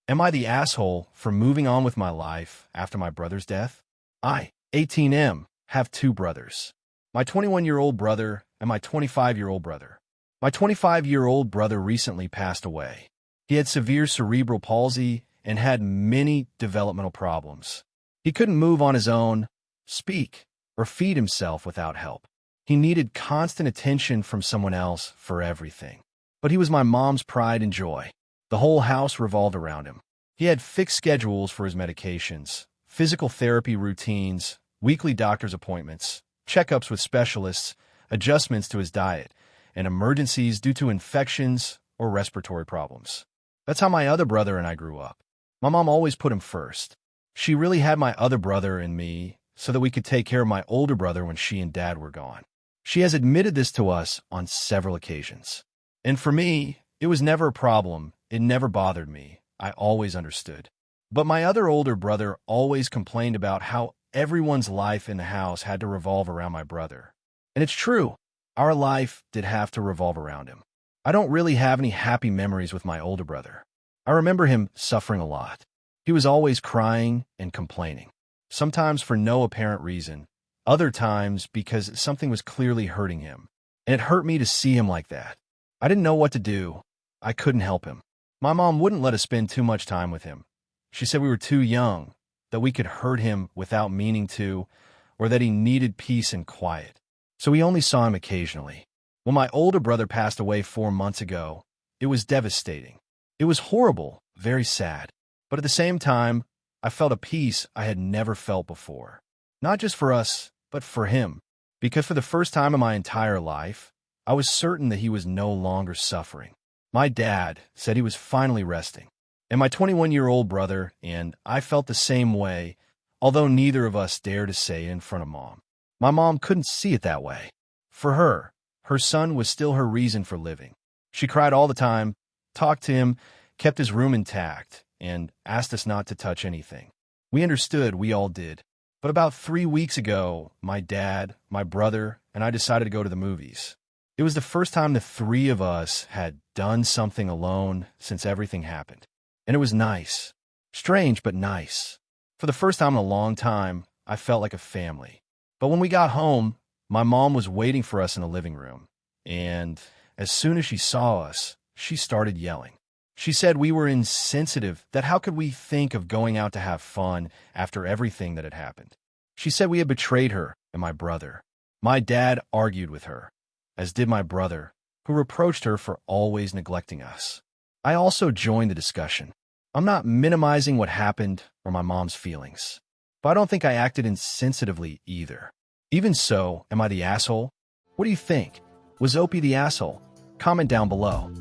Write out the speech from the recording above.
Am I the asshole for moving on with my life after my brother's death? I, 18M, have two brothers. My 21-year-old brother and my 25-year-old brother. My 25-year-old brother recently passed away. He had severe cerebral palsy and had many developmental problems. He couldn't move on his own, speak, or feed himself without help. He needed constant attention from someone else for everything. But he was my mom's pride and joy. The whole house revolved around him. He had fixed schedules for his medications, physical therapy routines, weekly doctor's appointments, checkups with specialists, adjustments to his diet, and emergencies due to infections or respiratory problems. That's how my other brother and I grew up. My mom always put him first. She really had my other brother and me so that we could take care of my older brother when she and Dad were gone. She has admitted this to us on several occasions. And for me, it was never a problem. It never bothered me. I always understood. But my other older brother always complained about how everyone's life in the house had to revolve around my brother. And it's true. Our life did have to revolve around him. I don't really have any happy memories with my older brother. I remember him suffering a lot. He was always crying and complaining, sometimes for no apparent reason, other times because something was clearly hurting him. And it hurt me to see him like that. I didn't know what to do. I couldn't help him. My mom wouldn't let us spend too much time with him. She said we were too young, that we could hurt him without meaning to, or that he needed peace and quiet. So we only saw him occasionally. When my older brother passed away 4 months ago, it was devastating. It was horrible, very sad. But at the same time, I felt a peace I had never felt before. Not just for us, but for him. Because for the first time in my entire life, I was certain that he was no longer suffering. My dad said he was finally resting. And my 21-year-old brother and I felt the same way, although neither of us dared to say it in front of Mom. My mom couldn't see it that way. For her son was still her reason for living. She cried all the time, talked to him, kept his room intact, and asked us not to touch anything. We understood, we all did. But about 3 weeks ago, my dad, my brother, and I decided to go to the movies. It was the first time the three of us had done something alone since everything happened. And it was nice. Strange, but nice. For the first time in a long time, I felt like a family. But when we got home, my mom was waiting for us in the living room. And as soon as she saw us, she started yelling. She said we were insensitive, that how could we think of going out to have fun after everything that had happened. She said we had betrayed her and my brother. My dad argued with her, as did my brother, who reproached her for always neglecting us. I also joined the discussion. I'm not minimizing what happened or my mom's feelings, but I don't think I acted insensitively either. Even so, am I the asshole? What do you think? Was Opie the asshole? Comment down below.